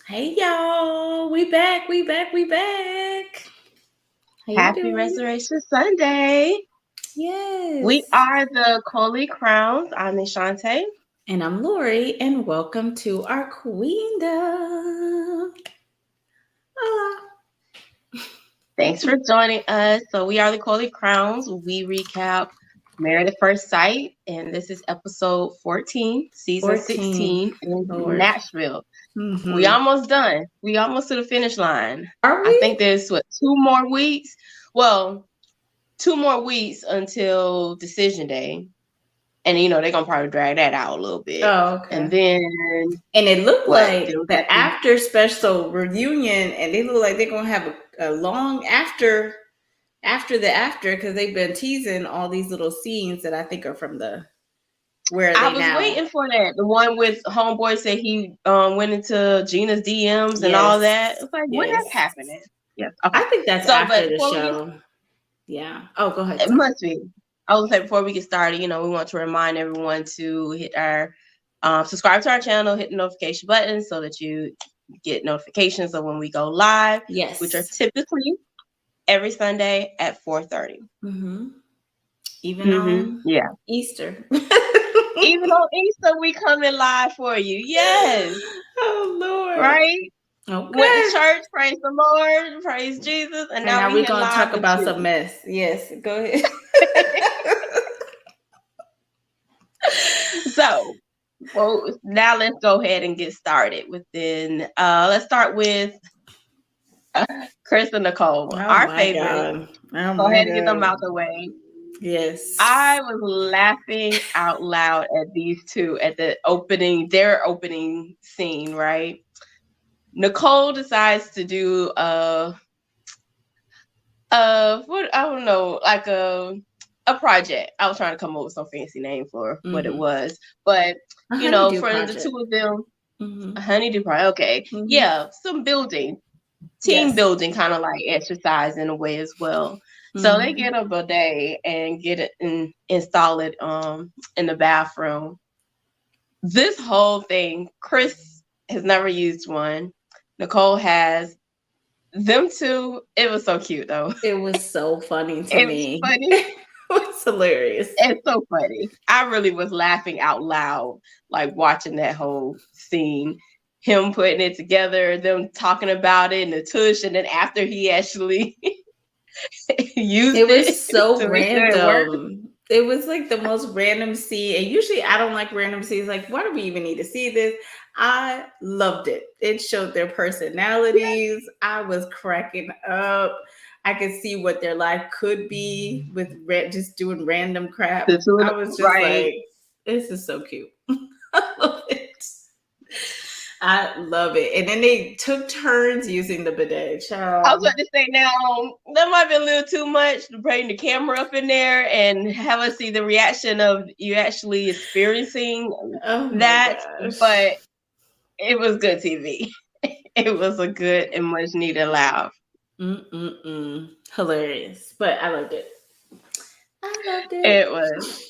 Hey y'all, we back. How you Happy doing? Restoration Sunday. We Yes. are the Coily Crowns. I'm Nishante. And I'm Lori, and welcome to our queendom. Hola. Thanks for joining us. So we are the Coily Crowns. We recap Married at First Sight, and this is episode 14, season 14. 16 in Lord. Nashville. We Mm-hmm. almost done. We almost to the finish line. Are I think we? there's two more weeks. Well, 2 more weeks until decision day. And they're gonna probably drag that out a little bit. Oh, And okay. then And it looked what? like Then we got the after special reunion, and they look like they're gonna have a long after the after because they've been teasing all these little scenes that I think are from the Where Are I They was Now? waiting for that. The one with Homeboy said he went into Gina's DMs and all Yes. that. It's like, when that's Yes. happening? Yes. Okay. I think that's So, but after the before we get, show. Yeah. Oh, go ahead. it Sorry. must be. I was say before we get started, we want to remind everyone to hit our subscribe to our channel, hit the notification button so that you get notifications of when we go live, which are Yes. typically every Sunday at 4:30. Mm-hmm. Even on Yeah. Easter. Even on Easter, we coming live for you. Yes. Oh, Lord. Right. Went to Okay. church, praise the Lord, praise Jesus, and And now now we we're here going to live talk with about some you. mess. Yes. Go ahead. So, well, now let's go ahead and get started let's start with Chris and Nicole, Oh, our my favorite. God. Oh, Go my ahead and get them God. out the way. Yes. I was laughing out loud at these two at their opening scene, right? Nicole decides to do what I don't know, like a project. I was trying to come up with some fancy name for what it Mm-hmm. was, but A honeydew for the two project. of them, Mm-hmm. a honeydew project. Okay, Mm-hmm. yeah, some building, team Yes. building, kind of like exercise in a way as well. So they Mm-hmm. get a bidet and get it and install it in the bathroom. This whole thing, Chris has never used one. Nicole has. Them two, it was so cute though. It was so funny to It was me. funny. It was hilarious. It's so funny. I really was laughing out loud, like watching that whole scene. Him putting it together, them talking about it, and the tush, and then after he actually used It it was so to make sure it worked. random. It was like the most random scene. And usually I don't like random scenes. Like, why do we even need to see this? I loved it. It showed their personalities. I was cracking up. I could see what their life could be with just doing random crap. The two of I them, was just right? like, this is so cute. I love it. I love it. And then they took turns using the bidet. I was Child. about to say now that might be a little too much to bring the camera up in there and have us see the reaction of you actually experiencing Oh my that, gosh. but it was good TV. It was a good and much needed laugh. Mm-mm-mm. Hilarious. But I loved it. I loved it. It was.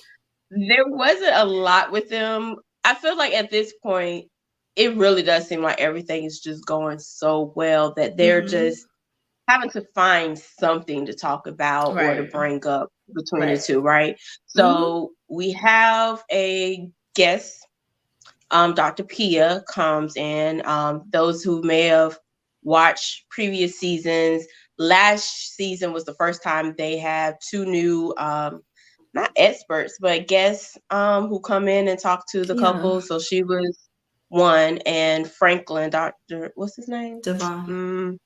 There wasn't a lot with them. I feel like at this point, it really does seem like everything is just going so well that they're Mm-hmm. just having to find something to talk about or to Right. bring up between the Right. two, right? Mm-hmm. So we have a guest, Dr. Pia comes in. Those who may have watched previous seasons, last season was the first time they have two new not experts, but guests who come in and talk to the Yeah. couple. So she was one, and Franklin, Dr. What's his name? Devon.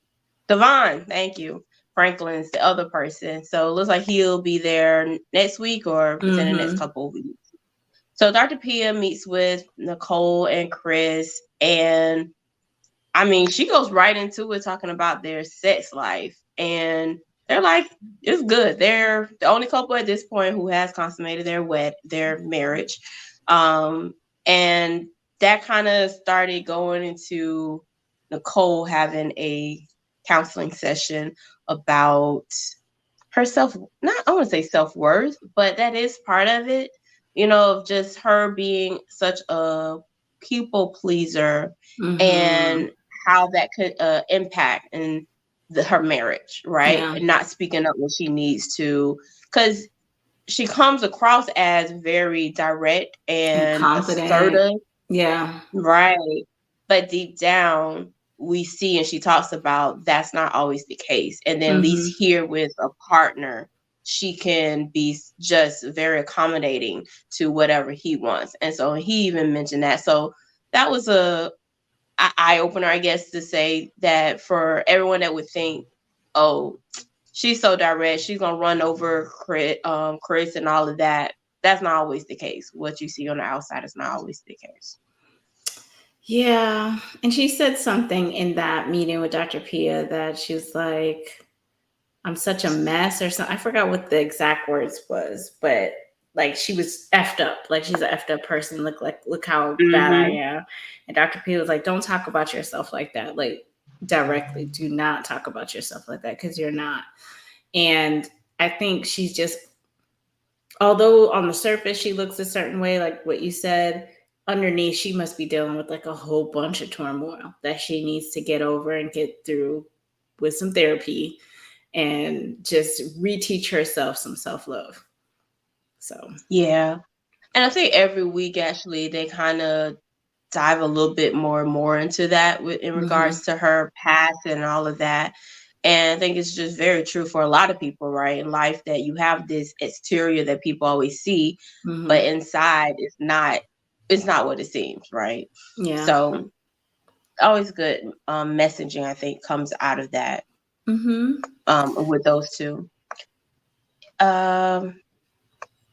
Devon, thank you. Franklin's the other person. So it looks like he'll be there next week or within the next Mm-hmm. couple of weeks. So Dr. Pia meets with Nicole and Chris, and I mean, she goes right into it talking about their sex life. And they're like, it's good. They're the only couple at this point who has consummated their marriage. And that kind of started going into Nicole having a counseling session about herself, not I want to say self-worth, but that is part of it, of just her being such a people pleaser Mm-hmm. and how that could impact in her marriage, right? Yeah. And not speaking up when she needs to, because she comes across as very direct And and confident. assertive, Yeah. right? But deep down, we see and she talks about that's not always the case. And then at least Mm-hmm. here with a partner, she can be just very accommodating to whatever he wants. And so he even mentioned that. So that was a eye opener, I guess, to say that for everyone that would think, oh, she's so direct, she's gonna run over Chris and all of that. That's not always the case. What you see on the outside is not always the case. Yeah. And she said something in that meeting with Dr. Pia that she was like, I'm such a mess or something. I forgot what the exact words was, but like she was effed up. Like she's an effed up person. Look how bad I Mm-hmm. am. And Dr. P was like, don't talk about yourself like that. Like directly. Do not talk about yourself like that because you're not. And I think she's just, although on the surface she looks a certain way, like what you said, underneath she must be dealing with like a whole bunch of turmoil that she needs to get over and get through with some therapy and just reteach herself some self-love. So Yeah. And I think every week actually they kind of dive a little bit more and more into that in mm-hmm, regards to her past and all of that. And I think it's just very true for a lot of people, right? In life that you have this exterior that people always see, mm-hmm. but inside it's not what it seems, right? Yeah. So always good messaging, I think, comes out of that Mm-hmm. with those two. Um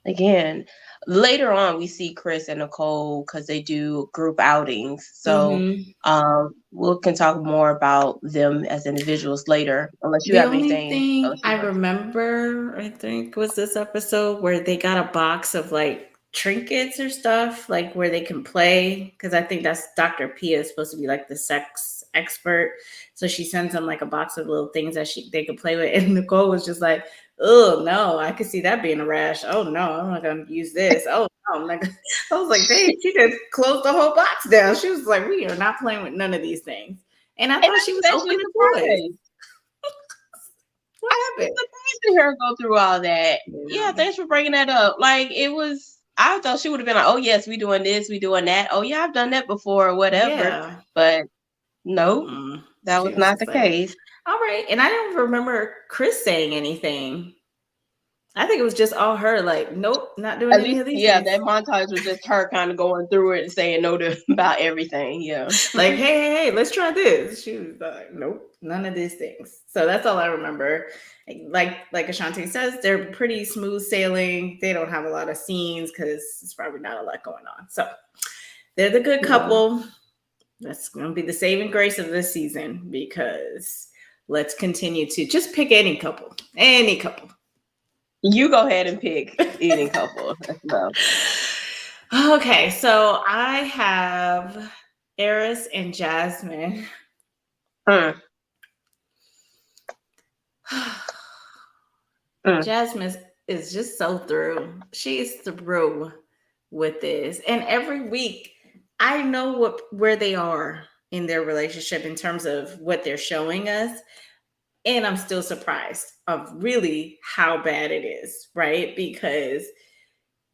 Again, later on, we see Chris and Nicole because they do group outings. So Mm-hmm. we can talk more about them as individuals later, unless you The have only anything thing else you I want. remember, I think, was this episode where they got a box of like trinkets or stuff, like where they can play. Because I think that's Dr. Pia is supposed to be like the sex expert, so she sends them like a box of little things that they could play with. And Nicole was just like, "Oh no, I could see that being a rash. Oh no, I'm not gonna use this. Oh no, I'm not gonna." I was like, "Dang, she just closed the whole box down." She was like, "We are not playing with none of these things." And I And thought I she was was open actually to toys. surprised. What I was happened? surprised to hear her go through all that. Yeah, Yeah. thanks for bringing that up. Like it was, I thought she would have been like, "Oh yes, we doing this, we doing that. Oh yeah, I've done that before, or whatever." Yeah. But no, Mm-mm. that She was was not just the like, case. all right. And I don't remember Chris saying anything. I think it was just all her, like, nope, not doing At any least, of these yeah, things. that montage was just her kind of going through it and saying no to about everything. Yeah. Like, hey, let's try this. She was like, nope, none of these things. So that's all I remember. Like Ashanti says, they're pretty smooth sailing. They don't have a lot of scenes because it's probably not a lot going on. So they're the good Yeah. couple. That's going to be the saving grace of this season because let's continue to just pick any couple, any couple. You go ahead and pick any couple as well. Okay, so I have Eris and Jasmine. Mm, mm, Jasmine is just so through. She's through with this. And every week I know where they are in their relationship in terms of what they're showing us. And I'm still surprised of really how bad it is, right? Because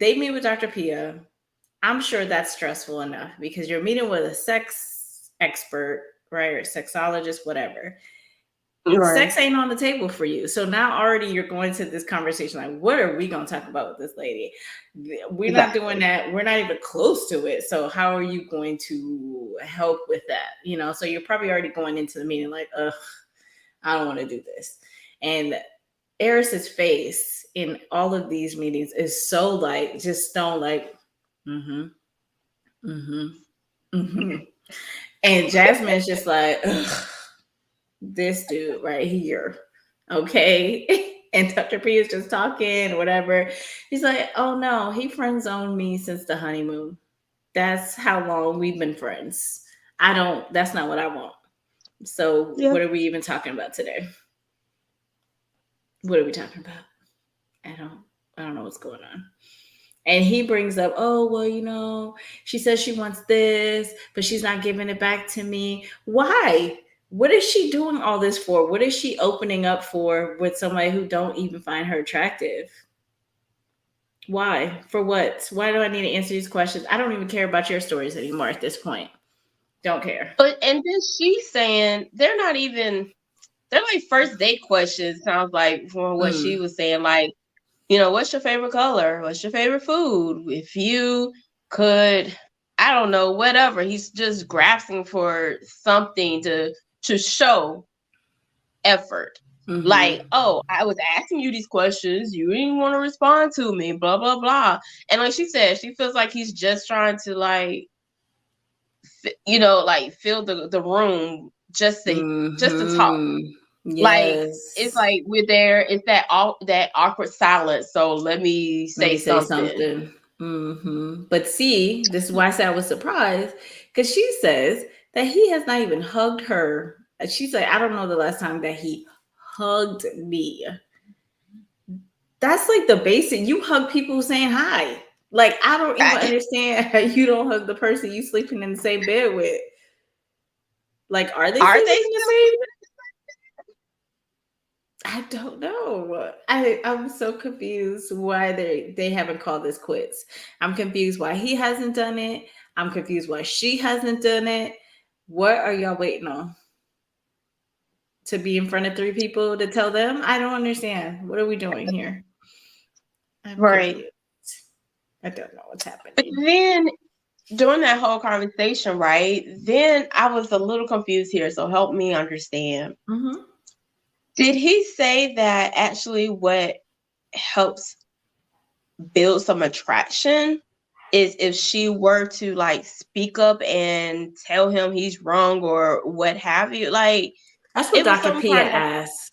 they meet with Dr. Pia. I'm sure that's stressful enough because you're meeting with a sex expert, right? Or sexologist, whatever. right. Sex ain't on the table for you. So now already you're going to this conversation like, what are we going to talk about with this lady? We're not doing Exactly. that. We're not even close to it. So how are you going to help with that? So you're probably already going into the meeting like, ugh, I don't want to do this. And Eris's face in all of these meetings is so like just stone like, mm-hmm, mm-hmm, mm-hmm. And Jasmine's just like, ugh, this dude right here. Okay. And Dr. P is just talking, whatever. He's like, oh no, he friend zoned me since the honeymoon. That's how long we've been friends. That's not what I want. So Yeah. what are we even talking about today? What are we talking about? I don't I don't know what's going on. And he brings up, oh, well, she says she wants this, but she's not giving it back to me. Why? What is she doing all this for? What is she opening up for with somebody who don't even find her attractive? Why? For what? Why do I need to answer these questions? I don't even care about your stories anymore at this point. Don't care. But and then she's saying they're like first date questions. Sounds like from what she Mm, was saying, like, what's your favorite color? What's your favorite food? If you could, I don't know, whatever. He's just grasping for something to show effort. Like, mm-hmm, oh, I was asking you these questions, you didn't want to respond to me, blah blah blah. And like she said, she feels like he's just trying to like, like fill the room just to talk. mm-hmm. Like it's Yes. like we're there. It's that awkward silence. So let me Let say me say something. something. But see, this is why I said I was surprised because she says that he has not even hugged her. She's like, I don't know the last time that he hugged me. That's like the basic. You hug people saying hi. Like, I don't even Right? understand how you don't hug the person you sleeping in the same bed with. Like, are they Are sleeping they in the still same? sleeping? I don't know. I'm so confused why they haven't called this quits. I'm confused why he hasn't done it. I'm confused why she hasn't done it. What are y'all waiting on? To be in front of three people to tell them? I don't understand. What are we doing here? I'm Right. confused. I don't know what's But happening. then during that whole conversation, right? Then I was a little confused here. So help me understand. Mm-hmm. Did he say that actually what helps build some attraction is if she were to like speak up and tell him he's wrong or what have you? Like That's what it was Dr. some Pia part of asked.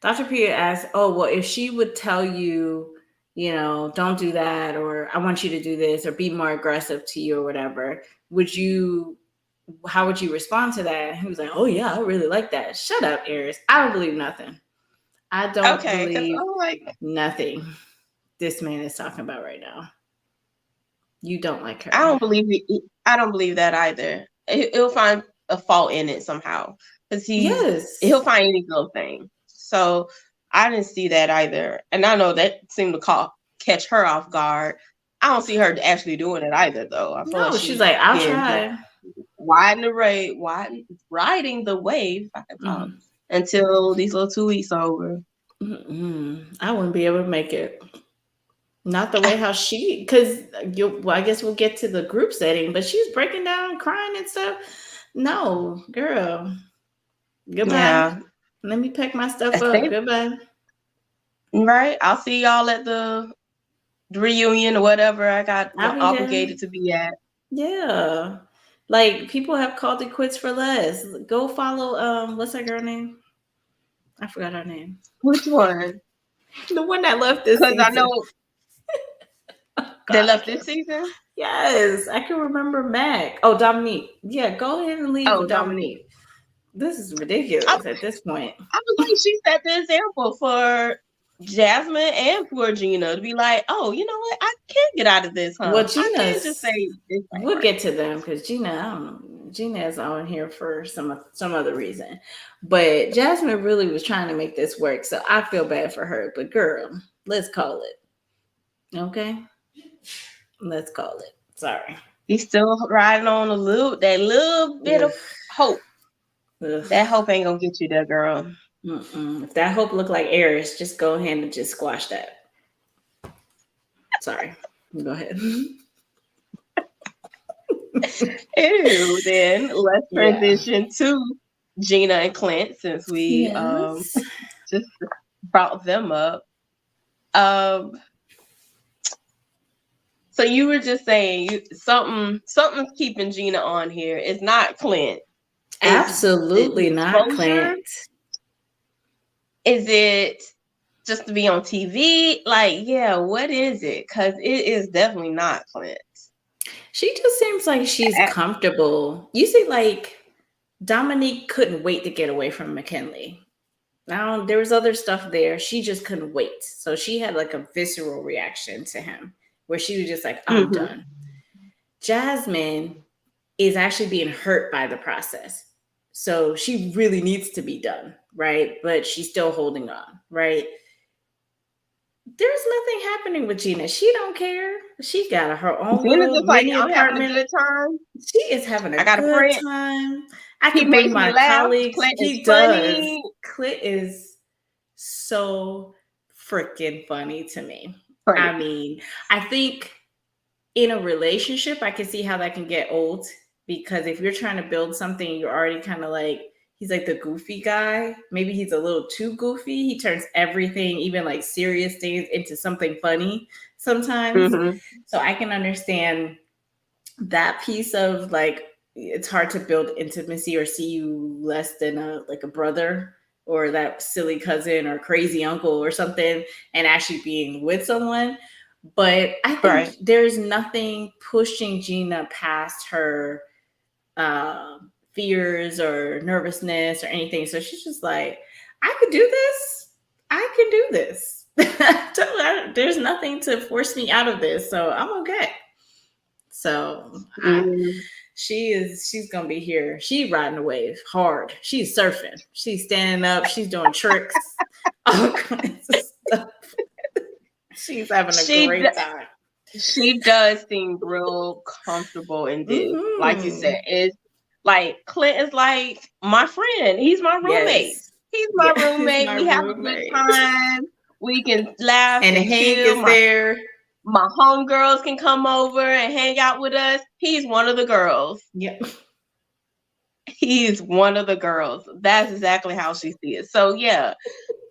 Dr. Pia asked, oh, well, if she would tell you, don't do that, or I want you to do this, or be more aggressive to you, or whatever, how would you respond to that? He was like, oh, yeah, I really like that. Shut up, Eris. I don't believe nothing. I don't okay, because believe I'm like, nothing this man is talking about right now. You don't like I her. don't believe I don't believe that either. He'll find a fault in it somehow because he'll Yes. find any little thing. So I didn't see that either, and I know that seemed to catch her off guard. I don't see her actually doing it either, though. I feel like No, she's she's like, I'll again just try. riding the wave, if I can talk, Mhm. until these little 2 weeks are over. I wouldn't be able to make it. Not the way how she, because well, I guess we'll get to the group setting, but she's breaking down, crying and stuff. No, girl, goodbye. Yeah, Let me pack my stuff I up. think Goodbye. right. I'll see y'all at the reunion or whatever I got I'll be there. obligated to be at. Yeah. Like people have called it quits for less. Go follow what's that girl name? I forgot her name. Which one? The one that left this Because I season. know they God, I left can't. this season. Yes, I can remember Mac. Oh, Dominique. Yeah, go ahead and leave Oh, with Dominique. Dominique. This is I, ridiculous at this point. I was like, she set the example for Jasmine and for Gina to be like, oh, you know what? I can get out of this, Well, huh? I can just Gina's. say this ain't We'll right. get to them because Gina, I don't know. Gina is on here for some other reason, but Jasmine really was trying to make this work, so I feel bad for her. But girl, let's call it. Okay, let's call it. Sorry. He's still riding on that little bit Ugh, of hope. ugh. That hope ain't gonna get you there, girl. Mm-mm. If that hope looked like Eris, just go ahead and just squash that. Sorry. Go ahead. Ew, then let's Yeah. transition to Gina and Clint since we Yes. just brought them up. Um so you were just saying something's keeping Gina on here. It's not Clint. Is it the Absolutely not exposure? Clint. Is it just to be on TV? Like, yeah, what is it? Because it is definitely not Clint. She just seems like she's comfortable. You see, like Dominique couldn't wait to get away from McKinley. Now there was other stuff there. She just couldn't wait. So she had like a visceral reaction to him where she was just like, I'm Mm-hmm. done. Jasmine is actually being hurt by the process. So she really needs to be done, right? But she's still holding on, right? There's nothing happening with Gina. She don't care. She got her own Gina's little just like, mini I'm having a apartment. good time. She is having a I got a good friend. time. I He can bring makes me my laugh. colleagues. Clint is He does. funny. Clit is so freaking funny to me. Funny. I mean, I think in a relationship, I can see how that can get old because if you're trying to build something, you're already kind of like, he's like the goofy guy. Maybe he's a little too goofy. He turns everything, even like serious things, into something funny sometimes. Mm-hmm. So I can understand that piece of like it's hard to build intimacy or see you less than a like a brother or that silly cousin or crazy uncle or something and actually being with someone. But I think Right. there's nothing pushing Gina past her fears or nervousness or anything. So she's just like, I could do this. I can do this. There's nothing to force me out of this. So I'm okay. So Mm. she's gonna be here. She riding the wave hard. She's surfing. She's standing up. She's doing tricks, all kinds of stuff. She's having a She great time. she does seem real comfortable in this. Like you said, Mm-hmm. it's like Clint is like my friend. He's my roommate. Yes. He's my Yeah, it's roommate. my We have a good roommate. time. We can laugh And and Hank chill. is there. My homegirls can come over and hang out with us. He's one of the girls. Yep. He's one of the girls. That's exactly how she sees it. So yeah.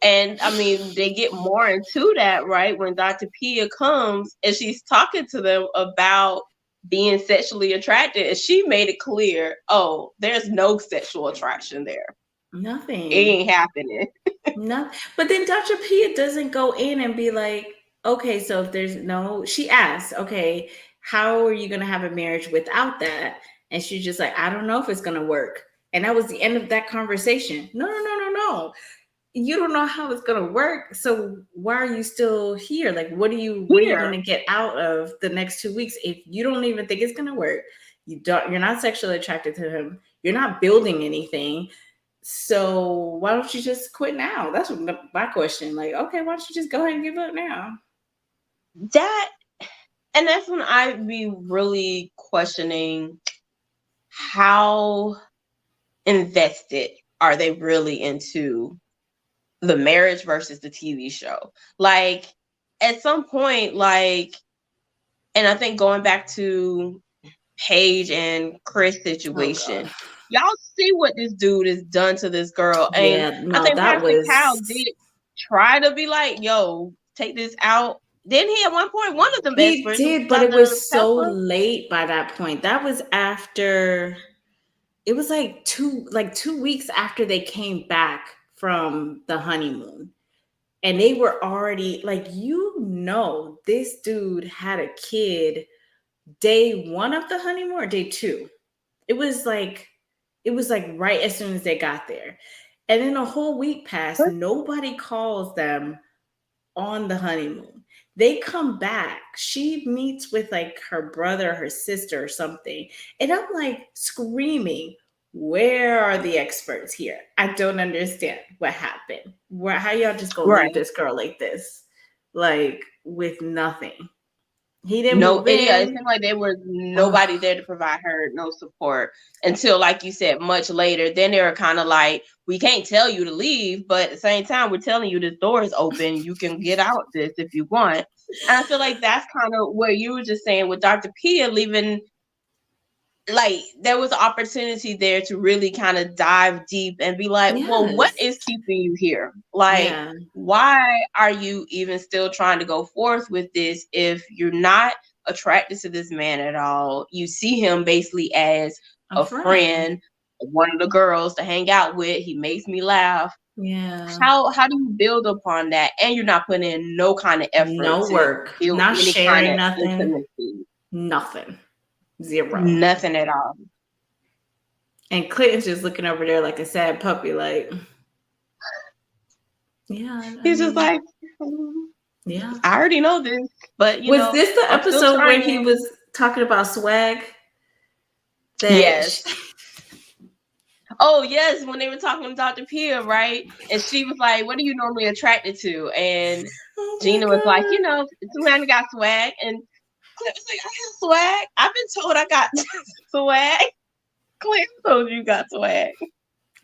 And I mean, they get more into that, right? When Dr. Pia comes and she's talking to them about being sexually attracted, and she made it clear, oh, there's no sexual attraction there. It Nothing. ain't happening. No, but then Dr. Pia doesn't go in and be like, okay, so if there's no, she asks, okay, how are you going to have a marriage without that? And she's just like, I don't know if it's going to work. And that was the end of that conversation. No, no, no, no, no. You don't know how it's going to work. So why are you still here? Like, what are you going Here, to get out of the next 2 weeks if you don't even think it's going to work? You're not sexually attracted to him. You're not building anything, so why don't you just quit now? That's my question. Like, okay, why don't you just go ahead and give up now? that, and that's when I'd be really questioning how invested are they really into the marriage versus the TV show. Like at some point, like, and I think going back to Paige and Chris Oh God. situation, y'all see what this dude has done to this girl. And Yeah, I no, think that Pastor Cal was did try to be like, yo, take this out. Then he at one point, one of them he experts, did, but it Dr. was so Pepper. late by that point. That was after it was like 2 weeks after they came back from the honeymoon. And they were already like, this dude had a kid day one of the honeymoon or day two. It was like right as soon as they got there. And then a whole week passed. Nobody calls them on the honeymoon. They come back. She meets with like her brother, her sister, or something. And I'm like screaming, where are the experts here? I don't understand what happened. How y'all just gonna leave Right. this girl like this? Like with nothing. He didn't No, move yeah, it in. seemed like there was Ugh, nobody there to provide her no support until, like you said, much later. Then they were kind of like, we can't tell you to leave, but at the same time, we're telling you this door is open. You can get out this if you want. And I feel like that's kind of what you were just saying with Dr. Pia leaving, like there was an opportunity there to really kind of dive deep and be like, well, what yes. is keeping you here? Like, Yeah. why are you even still trying to go forth with this if you're not attracted to this man at all? You see him basically as A a friend. friend, one of the girls to hang out with. He makes me laugh. Yeah. How do you build upon that? And you're not putting in no kind of effort No to work. build Not any kind sharing of nothing. intimacy. Nothing. Zero. Nothing at all. And Clinton's just looking over there like a sad puppy, like, yeah, I He's just mean, like, Yeah. I already know this, but Was this the I'm still episode where he trying. was talking about swag? That Yes. Oh yes, when they were talking to Dr. Pia, right? And she was like, "What are you normally attracted to?" And oh my Gina was like, god. "Somebody got swag." And Clint was like, "I have swag. I've been told I got swag." Clint told you got swag.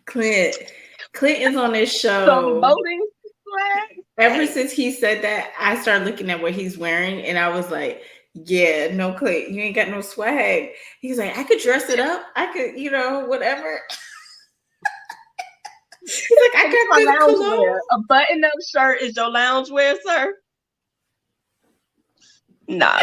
Clint. Clint is on this Some show. voting swag. Ever Right. since he said that, I started looking at what he's wearing and I was like, yeah, no Clint, you ain't got no swag. He's like, I could dress it up. I could, whatever. He's like, I It's got my this loungewear. cologne. A button-up shirt is your loungewear, sir? Nah.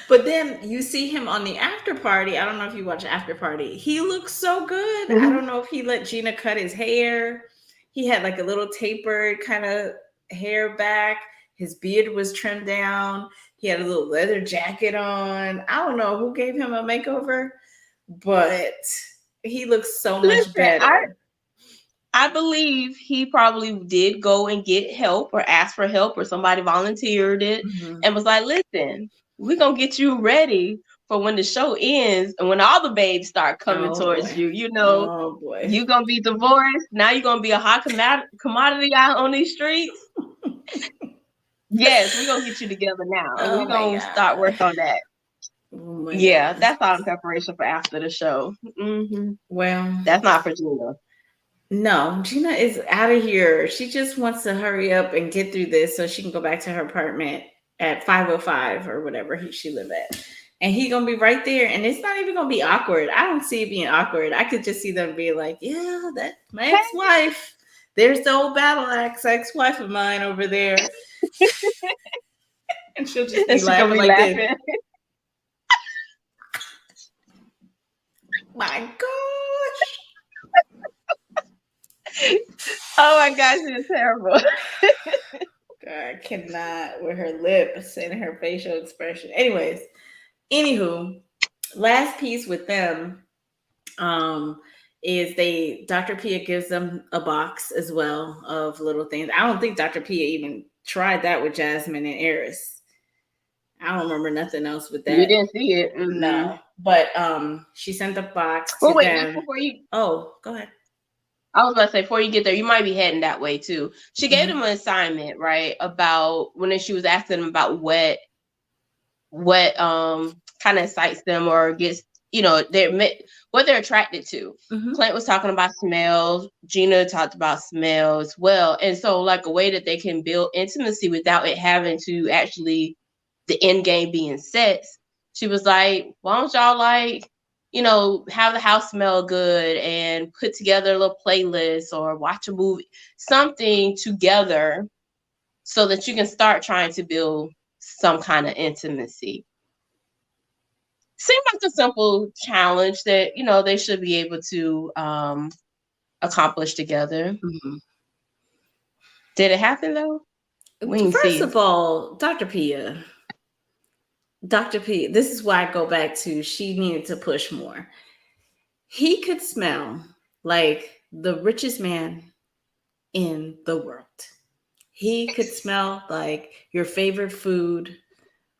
But then you see him on the after party. I don't know if you watch After Party. He looks so good. I Mhm. don't know if he let Gina cut his hair. He had like a little tapered kind of hair back. His beard was trimmed down. He had a little leather jacket on. I don't know who gave him a makeover, but he looks so much Listen, better. I believe he probably did go and get help or ask for help or somebody volunteered it Mhm. and was like, listen, we're going to get you ready for when the show ends and when all the babes start coming Oh towards boy. you. Oh boy. You're going to be divorced. Now you're going to be a hot commodity out on these streets. Yes, we're going to get you together now and Oh we're my going to start god. work on that. Oh my Yeah, god. that's all in preparation for after the show. Well, That's not for Gina. no, Gina is out of here. She just wants to hurry up and get through this so she can go back to her apartment at 505 or whatever she live at. And he gonna be right there, and it's not even gonna be awkward. I don't see it being awkward. I could just see them be like, "Yeah, that's my ex-wife. There's the old battle axe ex-wife of mine over there," and she'll just And be she's going to laughing be like this. laughing. My gosh, Oh my gosh, it's terrible. God, I cannot with her lips and her facial expression. Anyways, anywho, last piece with them um is Dr. Pia gives them a box as well of little things. I don't think Dr. Pia even tried that with Jasmine and Eris. I don't remember nothing else with We that. didn't see it. No. But she sent the box Well, to wait, just them. before you, Oh, go ahead. I was about to say, before you get there, you might be heading that way too. She gave Mhm. them an assignment, right? About when she was asking them about what kind of excites them or gets, they're what they're attracted to. Mhm. Clint was talking about smells. Gina talked about smell as well. And so, like, a way that they can build intimacy without it having to actually the end game being sex. She was like, why don't y'all have the house smell good and put together a little playlist or watch a movie, something together so that you can start trying to build some kind of intimacy. Seems like a simple challenge that, they should be able to accomplish together. Mhm. Did it happen though? We didn't see First it. of all, Dr. Pia. Dr. P, this is why I go back to she needed to push more. He could smell like the richest man in the world. He could smell like your favorite food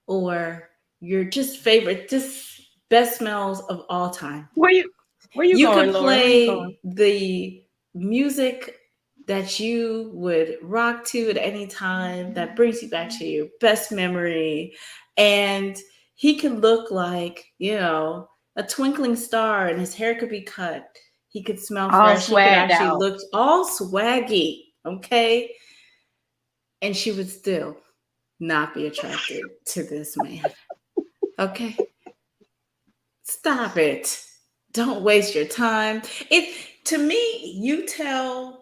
or your just favorite, just best smells of all time. Where you You going, could Lori? Where you going? play the music that you would rock to at any time that brings you back to your best memory. And he could look like, a twinkling star and his hair could be cut. He could smell All fresh. He could swagged actually out. look all swaggy. Okay. And she would still not be attracted to this man. Okay. Stop it. Don't waste your time. To me, you tell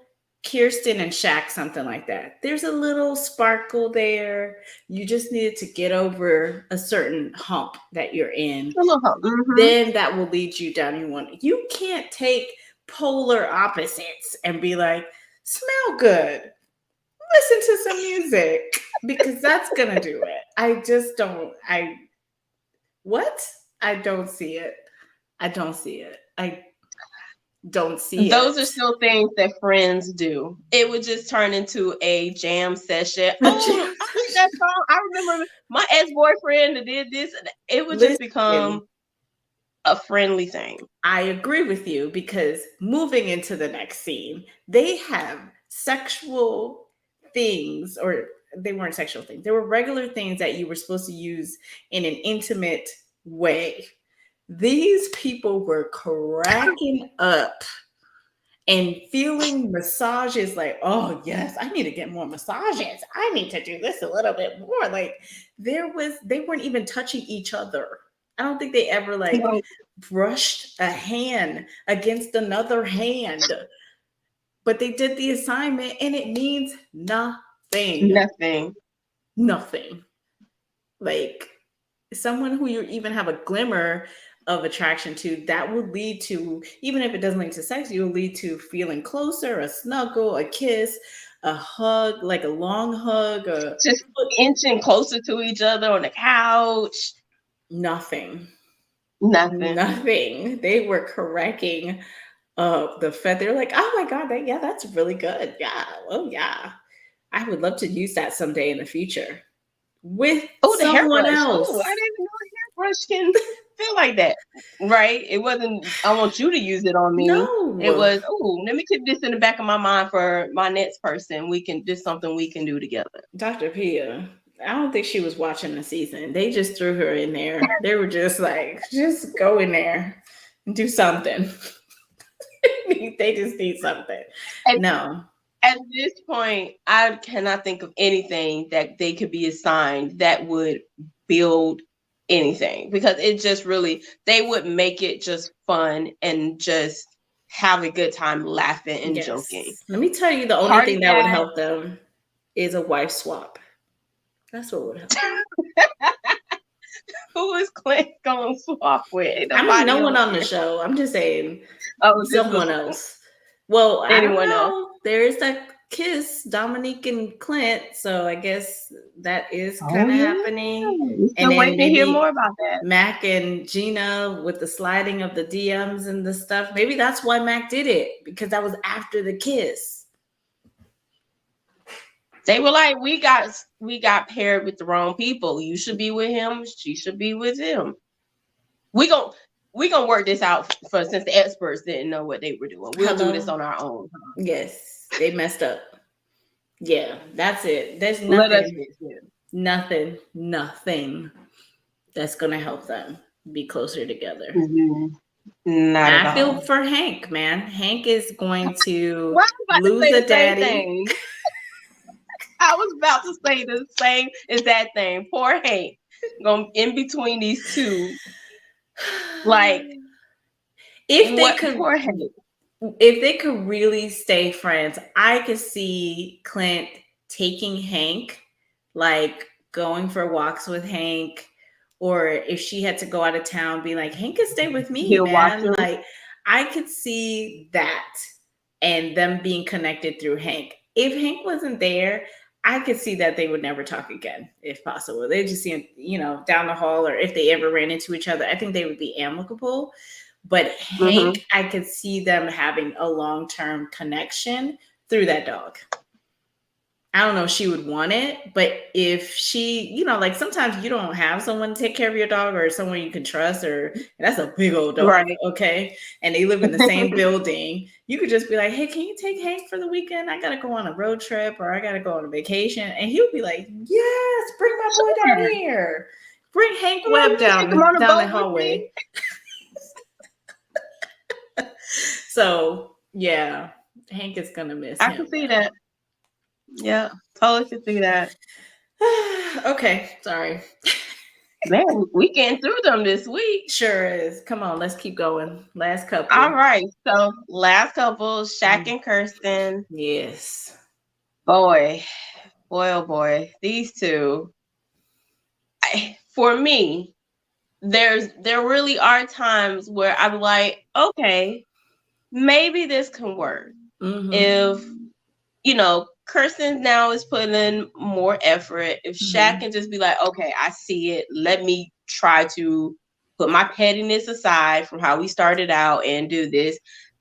Kirsten and Shaq something like that. There's a little sparkle there. You just needed to get over a certain hump that you're in. Mm-hmm. Then that will lead you down you want. You can't take polar opposites and be like, smell good. Listen to some music because that's gonna do it. I just don't. What? I don't see it. I don't see it. I don't see Those it. are still things that friends do. It would just turn into a jam session. A Oh, jam I that song. I remember my ex-boyfriend that did this. It would just Listen, become a friendly thing. I agree with you because moving into the next scene, they have sexual things, or they weren't sexual things. They were regular things that you were supposed to use in an intimate way. These people were cracking up and feeling massages like, oh yes, I need to get more massages. I need to do this a little bit more. Like they weren't even touching each other. I don't think they ever like No, brushed a hand against another hand, but they did the assignment and it means nothing. nothing. Nothing. Like someone who you even have a glimmer of attraction to, that would lead to, even if it doesn't lead to sex, you'll lead to feeling closer, a snuggle, a kiss, a hug, like a long hug, a Just inching closer to each other on the couch. nothing. Nothing. Nothing. They were cracking up the fed. They're like, oh my God, yeah, that's really good. Yeah. Oh yeah. I would love to use that someday in the future with Oh, the someone hairbrush. Oh, else. I didn't know a hairbrush can feel like that. Right? It wasn't, I want you to use it on me. It No. was, oh, let me keep this in the back of my mind for my next person. We can do something we can do together. Dr. Pia, I don't think she was watching the season. They just threw her in there. They were just like, just go in there and do something. They just need something. And No. at this point, I cannot think of anything that they could be assigned that would build anything, because it just really, they would make it just fun and just have a good time laughing and joking. Yes. Let me tell you, the only Party thing that would Pack. help them is a wife swap. That's what would help. Who is Clint going to swap with? Ain't I mean, nobody no one else on the here. show. I'm just saying Oh, just someone else. Well, I don't anyone else. know. There is that kiss, Dominique and Clint. So I guess that is Oh kind of yeah, happening. we And still then waiting to hear maybe more about that. Mac and Gina with the sliding of the DMs and the stuff. Maybe that's why Mac did it, because that was after the kiss. They were like, we got paired with the wrong people. You should be with him. She should be with him. We gonna work this out for, since the experts didn't know what they were doing. We'll do this Hello. on our own. Yes, they messed up. Yeah, that's it. There's Let us nothing, fix it. nothing that's gonna help them be closer together. Not at I feel all. for Hank, man. Hank is going to Well, I was about to lose say a the same daddy. thing. I was about to say the same exact thing. Poor Hank, going in between these two. Like, if they what? could Poor Hank. if they could really stay friends, I could see Clint taking Hank, like going for walks with Hank, or if she had to go out of town, be like, Hank could stay with me, He'll watch man. him. Like, I could see that and them being connected through Hank. If Hank wasn't there, I could see that they would never talk again, if possible. They just see him, down the hall, or if they ever ran into each other, I think they would be amicable. But Mm-hmm. Hank, I could see them having a long-term connection through that dog. I don't know if she would want it, but if she, like sometimes you don't have someone to take care of your dog, or someone you can trust, or that's a big old dog, Right. okay? And they live in the same building. You could just be like, hey, can you take Hank for the weekend? I got to go on a road trip, or I got to go on a vacation. And he'll be like, yes, bring my boy down here. Bring Hank Webb Take him on a down boat the with hallway. So yeah, Hank is gonna miss I him. can see that. Yeah, totally can see that. Okay, sorry. Man, we getting through them this week. Sure is. Come on, let's keep going. Last couple. All right. So last couple, Shaq and Kirsten. Yes. Boy, oh boy, these two. For me, there really are times where I'm like, okay, maybe this can work. Mm-hmm. If Kirsten now is putting in more effort. If Shaq can just be like, okay, I see it. Let me try to put my pettiness aside from how we started out and do this.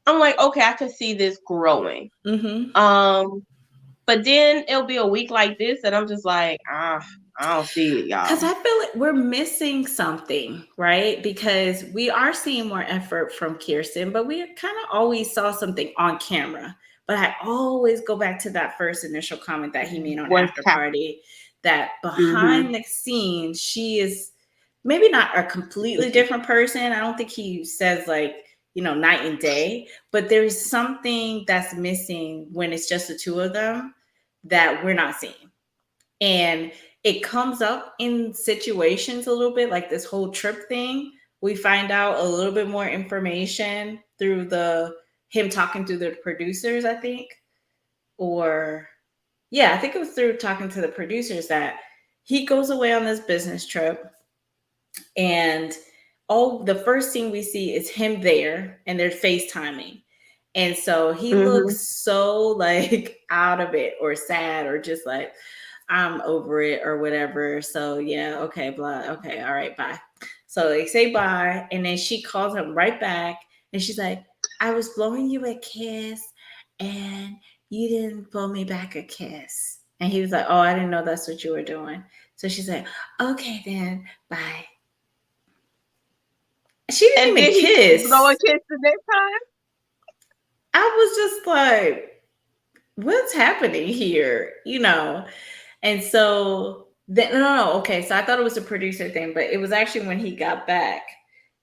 I'm like, okay, I can see this growing. Mm-hmm. But then it'll be a week like this, and I'm just like, I don't see it, Because y'all. I feel like we're missing something, right? Because we are seeing more effort from Kirsten, but we kind of always saw something on camera. But I always go back to that first initial comment that he made on What's After happening? Party, that Mm-hmm. behind the scenes, she is maybe not a completely different person. I don't think he says like, night and day, but there's something that's missing when it's just the two of them that we're not seeing. And it comes up in situations a little bit, like this whole trip thing. We find out a little bit more information through the him talking to the producers, I think. Or yeah, I think it was through talking to the producers that he goes away on this business trip, and the first scene we see is him there and they're FaceTiming. And so he Mm-hmm. looks so like out of it or sad or just like, I'm over it or whatever. So yeah, okay, blah. Okay, all right, bye. So they say bye, and then she calls him right back, and she's like, "I was blowing you a kiss, and you didn't blow me back a kiss." And he was like, "Oh, I didn't know that's what you were doing." So she's like, "Okay, then, bye." She didn't And even then he blow a kiss. kiss the next time. I was just like, "What's happening here?" And so then, no, okay. So I thought it was a producer thing, but it was actually when he got back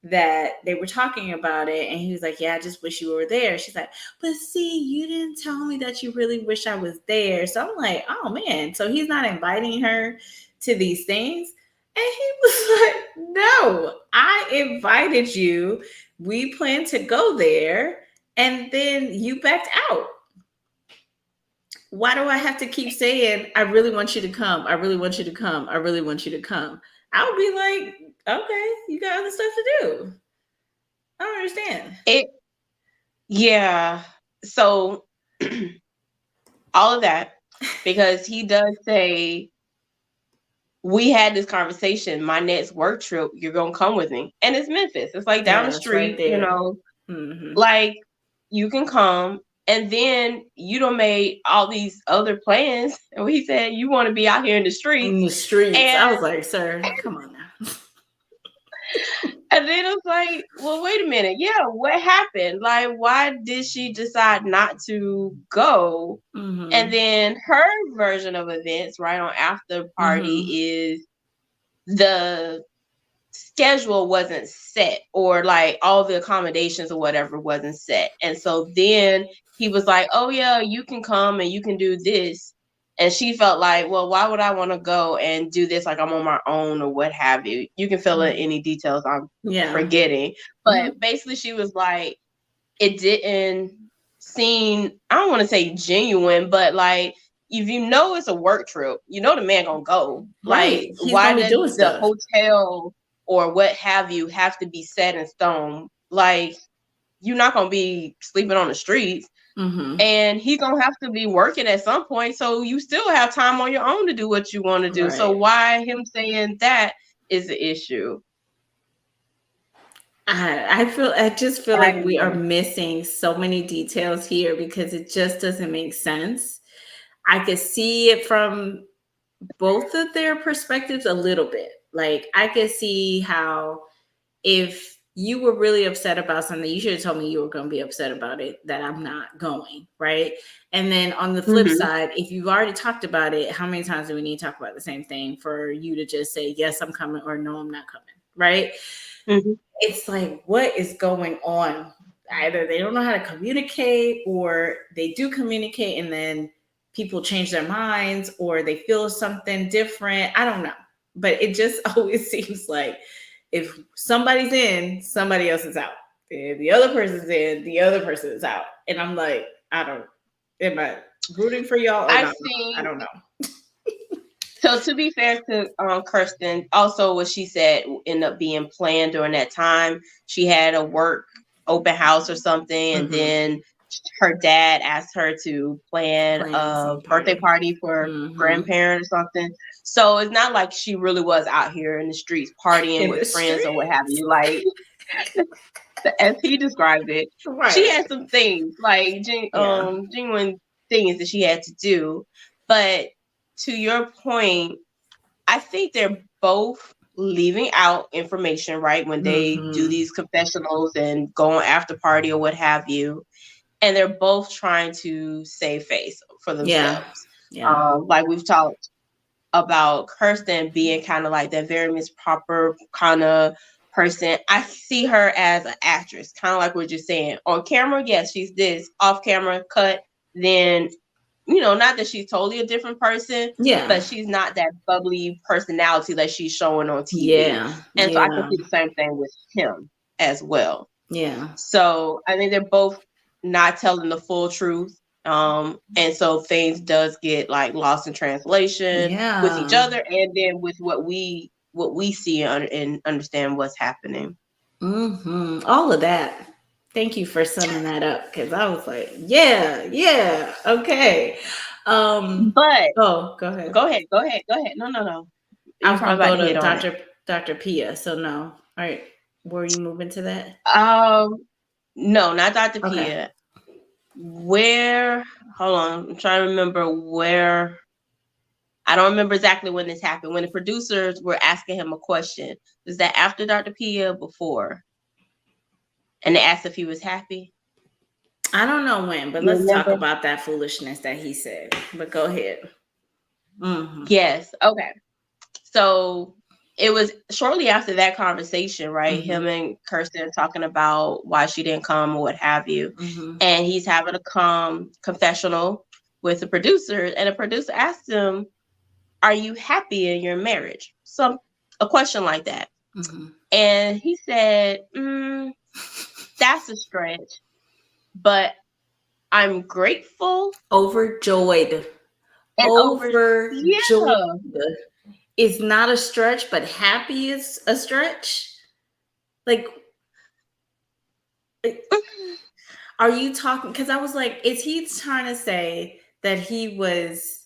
that they were talking about it, and he was like, "Yeah, I just wish you were there." She's like, "But see, you didn't tell me that you really wish I was there." So I'm like, "Oh man!" So he's not inviting her to these things, and he was like, "No, I invited you. We planned to go there, and then you backed out. Why do I have to keep saying, I really want you to come? I really want you to come. I really want you to come." I would be like, okay, you got other stuff to do. I don't understand. It Yeah. So all of that, because he does say, we had this conversation. My next work trip, you're gonna come with me, and it's Memphis. It's like down the Yeah, it's right street, there. Hmm. like you can come. And then you don't made all these other plans, and he said you want to be out here in the In streets, the streets. and I was like, sir, come on now. and then it's like, well, wait a minute, yeah, what happened? Like, why did she decide not to go? And Hmm. then her version of events, right on after party, Hmm. is the schedule wasn't set, or like all the accommodations or whatever wasn't set. And so then he was like, oh yeah, you can come and you can do this. And she felt like, well, why would I want to go and do this like I'm on my own or what have you? You can fill in any details I'm Yeah. forgetting. Hmm. But basically she was like, it didn't seem, I don't want to say genuine, but like, if you know it's a work trip, you know the man gonna go. Like, Right. He's why gonna be does doing the stuff. hotel or what have you have to be set in stone? Like, you're not gonna be sleeping on the streets, Hmm. and he's gonna have to be working at some point. So you still have time on your own to do what you want to do. So Right. why him saying that is the issue? I just feel I like don't we are know. missing so many details here because it just doesn't make sense. I could see it from both of their perspectives a little bit. Like I could see how if you were really upset about something, you should have told me you were going to be upset about it, that I'm not going, right? And then on the flip Mm-hmm. side, if you've already talked about it, how many times do we need to talk about the same thing for you to just say, yes, I'm coming, or no, I'm not coming, right? Mm-hmm. It's like, what is going on? Either they don't know how to communicate, or they do communicate and then people change their minds, or they feel something different. I don't know. But it just always seems like if somebody's in, somebody else is out. If the other person's in, the other person is out. And I'm like, am I rooting for y'all or I not? I think don't know. so. To be fair to Kirsten, also what she said ended up being planned during that time. She had a work open house or something, and Mm-hmm. then her dad asked her to plan Plan a some birthday party. party for Mm-hmm. grandparent or something. So it's not like she really was out here in the streets partying In with the friends or what have streets. you. Like, as he described it, she Right. had some things like Yeah. genuine. things that she had to do. But to your point, I think they're both leaving out information, right? When they do Mm-hmm. these confessionals and go on after party or what have you. And they're both trying to save face for Yeah. themselves. Yeah. Like we've talked about Kirsten being kind of like that very Miss Proper kind of person. I see her as an actress, kind of like what you're saying. On camera, yes, she's this. Off camera, cut. Then, not that she's totally a different person, Yeah. but she's not that bubbly personality that she's showing on TV. Yeah. And so I can Yeah. see the same thing with him as well. Yeah. So I think they're both not telling the full truth. And so things does get like lost in translation with each Yeah. other, and then with what we see and understand what's happening. Mm-hmm. All of that. Thank you for summing that up because I was like, yeah, yeah, okay. Um, But oh, go ahead. go ahead. No. I You was probably gonna about go to hit to on it. Dr. Pia, so no. All right. Were you moving to that? No, not Dr. Okay. Pia. Where? Hold on, I'm trying to remember where. I don't remember exactly when this happened. When the producers were asking him a question, was that after Dr. Pia, before? And they asked if he was happy. I don't know when, but You let's talk remember? about that foolishness that he said. But go ahead. Mm-hmm. Yes. Okay. So it was shortly after that conversation, right? Mm-hmm. Him and Kirsten talking about why she didn't come or what have you. Mm-hmm. And he's having a confessional with the producer. And the producer asked him, "Are you happy in your marriage?" A question like that. Mm-hmm. And he said, "That's a stretch, but I'm grateful Overjoyed. and Overjoyed. yeah." It's not a stretch, but happy is a stretch. Like, are you talking? Because I was like, is he trying to say that he was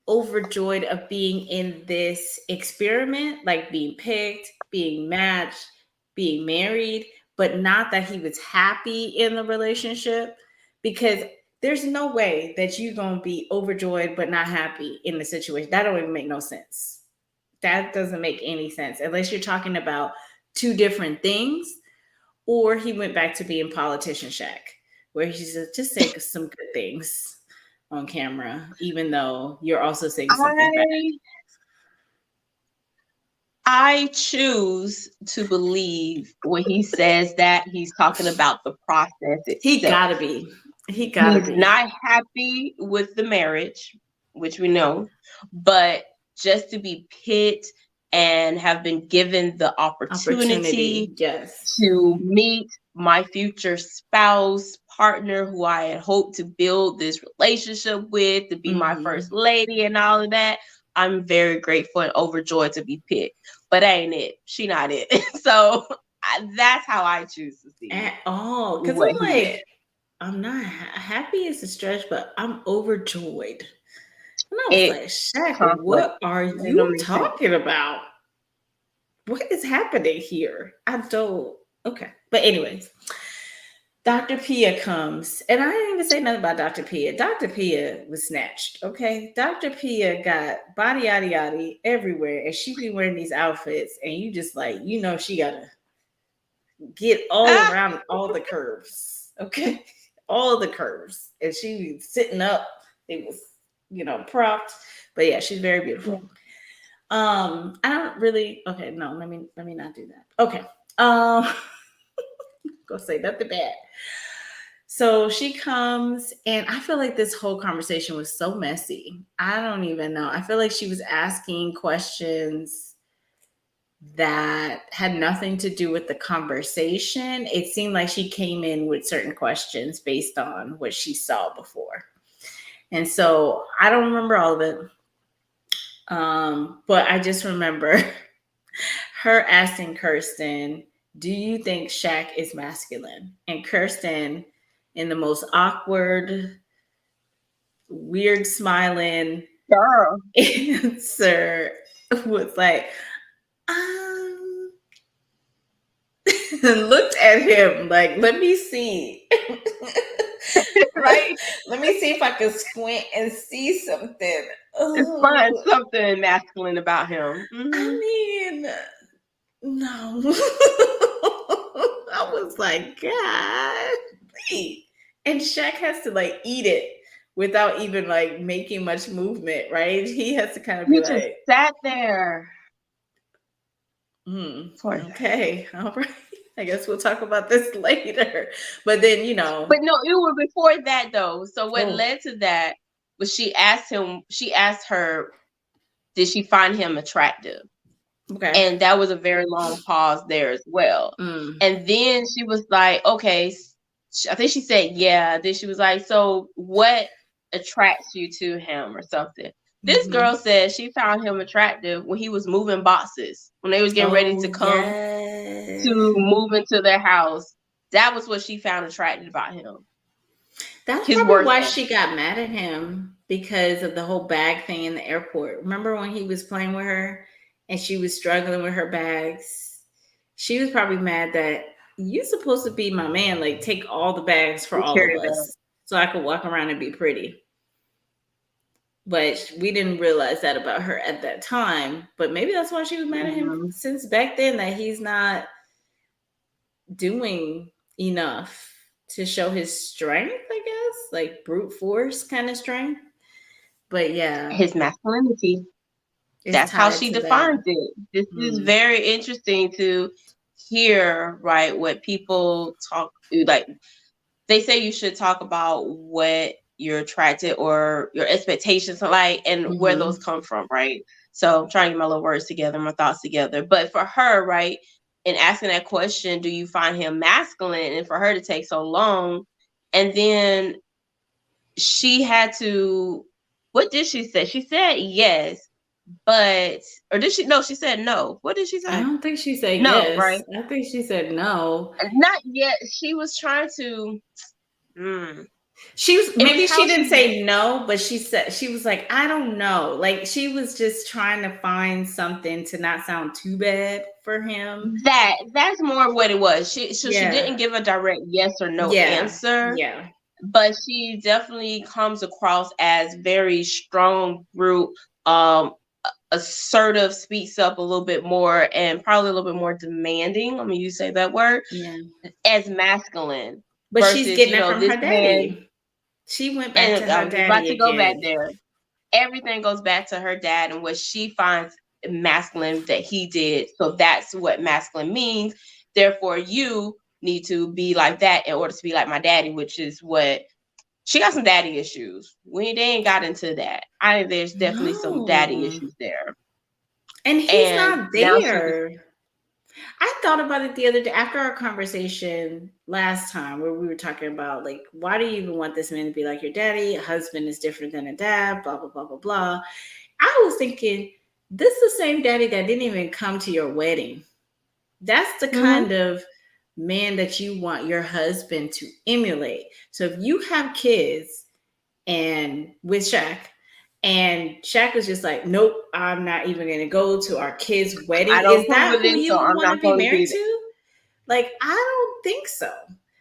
overjoyed of being in this experiment, like being picked, being matched, being married, but not that he was happy in the relationship? Because there's no way that you're gonna be overjoyed but not happy in the situation. That don't even make no sense. That doesn't make any sense unless you're talking about two different things, or he went back to being politician Shack, where he said, just say some good things on camera, even though you're also saying something bad. I I choose to believe when he says that he's talking about the process He gotta itself. be. He gotta He's be. not happy with the marriage, which we know, but just to be picked and have been given the opportunity Opportunity. Yes. to meet my future spouse, partner, who I had hoped to build this relationship with, to be my first Mm-hmm. lady and all of that. I'm very grateful and overjoyed to be picked, but ain't it? She not it. So that's how I choose to see At all. Because what I'm he meant. like, I'm not happy is a stretch, but I'm overjoyed. And I was It like, Shaq, conflict. what are It don't you make sense. talking about? What is happening here? I don't. Okay. But, anyways, Dr. Pia comes, and I didn't even say nothing about Dr. Pia. Dr. Pia was snatched. Okay. Dr. Pia got body yaddy yaddy everywhere, and she be wearing these outfits, and you just like, she gotta get all Ah, around all the curves. Okay. All the curves. And she was sitting up. It was, propped. But yeah, she's very yeah. beautiful. I don't really. Okay, no, let me not do that. Okay. Um, go say nothing bad. So she comes, and I feel like this whole conversation was so messy. I don't even know. I feel like she was asking questions that had nothing to do with the conversation. It seemed like she came in with certain questions based on what she saw before. And so I don't remember all of it. But I just remember her asking Kirsten, "Do you think Shaq is masculine?" And Kirsten, in the most awkward, weird smiling Girl. answer, was like, um, looked at him like, let me see. Right? Let me see if I can squint and see something. Find Oh, something masculine about him. I mean, no. I was like, God. And Shaq has to like eat it without even like making much movement, right? He has to kind of be He just like, sat there. hmm, Poor guy. okay, all right. I guess we'll talk about this later. But then, But no, it was before that though. So what oh, led to that was she asked her, did she find him attractive? okay. And that was a very long pause there as well. Mm, And then she was like, okay, I think she said, yeah. Then she was like, so what attracts you to him or something? This hmm. girl said she found him attractive when he was moving boxes, when they was getting ready to Oh, come to yes. move into their house. That was what she found attractive about him. That's His probably work why ethic. she got mad at him because of the whole bag thing in the airport. Remember when he was playing with her and she was struggling with her bags? She was probably mad that you're supposed to be my man, like take all the bags for He all of carried that. us so I could walk around and be pretty. But we didn't realize that about her at that time. But maybe that's why she was mad at him Mm-hmm. since back then, that he's not doing enough to show his strength, I guess, like brute force kind of strength. But yeah, His masculinity. it's That's how tied she to that. defines it. This is Mm. very interesting to hear, right? What people talk like. They say you should talk about what you're attracted or your expectations are like and where those Hmm. come from, right? So I'm trying to get my little words together, my thoughts together. But for her, right, in asking that question, do you find him masculine? And for her to take so long, and then she had to, what did she say? She said yes, but, or did she, no, she said no. What did she I say? don't think she said No, yes. right? I think she said no. Not yet. She was trying to, mm, She was, it was maybe she how didn't she, say no, but she said, she was like, I don't know. Like she was just trying to find something to not sound too bad for him. that's more what it was. She Yeah. didn't give a direct yes or no Yeah. answer, Yeah. but she definitely comes across as very strong group, um assertive, speaks up a little bit more and probably a little bit more demanding. I mean, you say that word Yeah. as masculine But she's versus, getting that from this her man. daddy. She went back to And I her was just about daddy to go back again. there. Everything goes back to her dad and what she finds masculine that he did. So that's what masculine means. Therefore, you need to be like that in order to be like my daddy, which is what she got some daddy issues. They ain't got into that. I think there's definitely some daddy No. issues there. And he's And not now she just, there. I thought about it the other day after our conversation last time where we were talking about like why do you even want this man to be like your daddy? A husband is different than a dad, blah blah blah blah blah. I was thinking this is the same daddy that didn't even come to your wedding. That's the mm-hmm. kind of man that you want your husband to emulate. So if you have kids and with Shaq, and Shaq was just like, nope, I'm not even going to go to our kid's I wedding. don't Is approve that of who this, you so would I'm want not to be going to married be there. to? Like, I don't think so.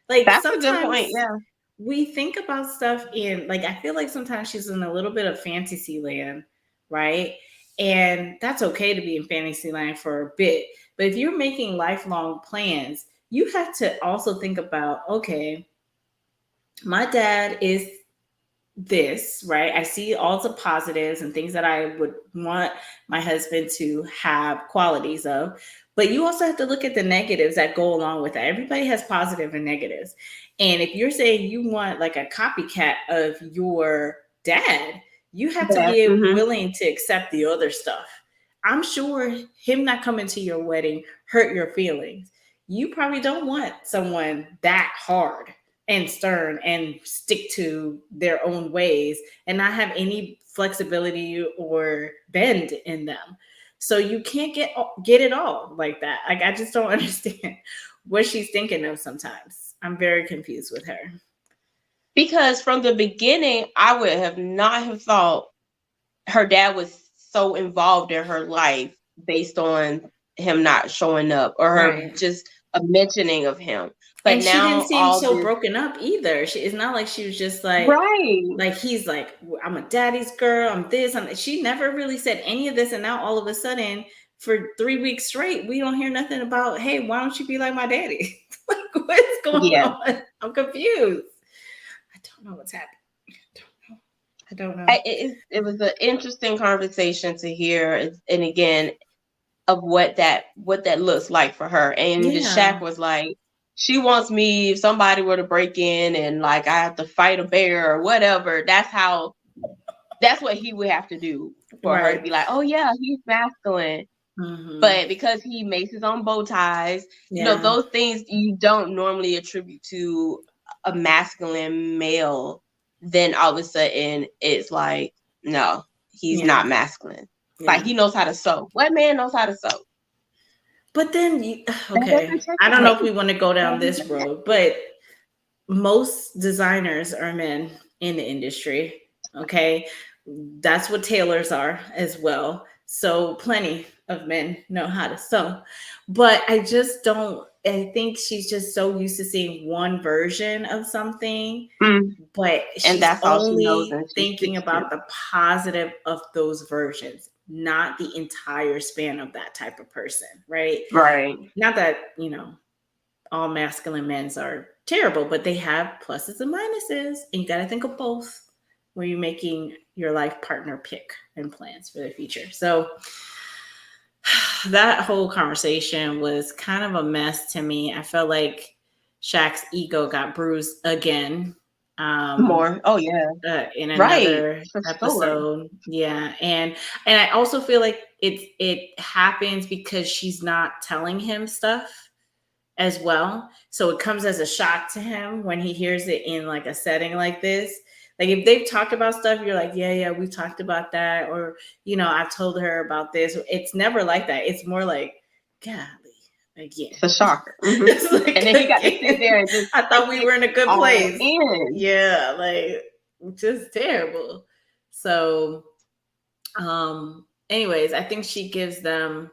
Like, That's a good sometimes point. Yeah. we think about stuff in, like, I feel like sometimes she's in a little bit of fantasy land, right? And that's okay to be in fantasy land for a bit. But if you're making lifelong plans, you have to also think about, okay, my dad is this, right? I see all the positives and things that I would want my husband to have qualities of. But you also have to look at the negatives that go along with that. Everybody has positive and negatives. And if you're saying you want like a copycat of your dad, you have to Yeah. be Mm-hmm. willing to accept the other stuff. I'm sure him not coming to your wedding hurt your feelings. You probably don't want someone that hard and stern and stick to their own ways and not have any flexibility or bend in them. So you can't get it all like that. Like I just don't understand what she's thinking of sometimes. I'm very confused with her. Because from the beginning, I would have not have thought her dad was so involved in her life based on him not showing up or her Right. just a mentioning of him. But And she didn't now seem all so this, broken up either. It's not like she was just right? like he's like, I'm a daddy's girl, I'm this, she never really said any of this. And now all of a sudden, for 3 weeks straight, we don't hear nothing about, hey, why don't you be like my daddy? Like, what's going Yeah. on? I'm confused. I don't know what's happening. I don't know. It was an interesting conversation to hear, and again, of what that looks like for her. And even Shaq Yeah. was like, she wants me, if somebody were to break in and like I have to fight a bear or whatever, that's what he would have to do for her to Right. be like, oh yeah, he's masculine. Mm-hmm. But because he makes his own bow ties, Yeah. those things you don't normally attribute to a masculine male, then all of a sudden it's like, no, he's Yeah. not masculine. Like Yeah. he knows how to sew. What man knows how to sew? But then, That okay, doesn't take I a don't know man. if we want to go down this road, but most designers are men in the industry. Okay. That's what tailors are as well. So plenty of men know how to sew. But I just don't, I think she's just so used to seeing one version of something, Mm. but And she's that's all she knows only and she thinking sticks to. about the positive of those versions, not the entire span of that type of person, right? Right. Not that, all masculine men's are terrible, but they have pluses and minuses, and you got to think of both when you're making your life partner pick and plans for the future. So that whole conversation was kind of a mess to me. I felt like Shaq's ego got bruised again. Um, More. Oh yeah. in Right. another For sure. episode, yeah, and I also feel like it happens because she's not telling him stuff as well. So it comes as a shock to him when he hears it in like a setting like this. Like if they've talked about stuff, you're like, yeah, yeah, we've talked about that, or I've told her about this. It's never like that. It's more like, golly, again. It's a shocker. It's like And then he got to sit there again. and just I take thought we it were in a good all place. in. Yeah, like just terrible. So, anyways, I think she gives them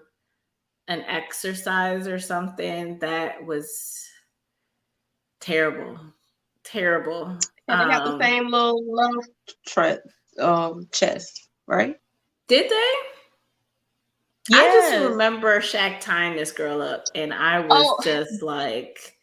an exercise or something that was terrible, terrible. And they have the same little love tre- chest, right? Did they? I just Yes. remember Shaq tying this girl up, and I was Oh, just like,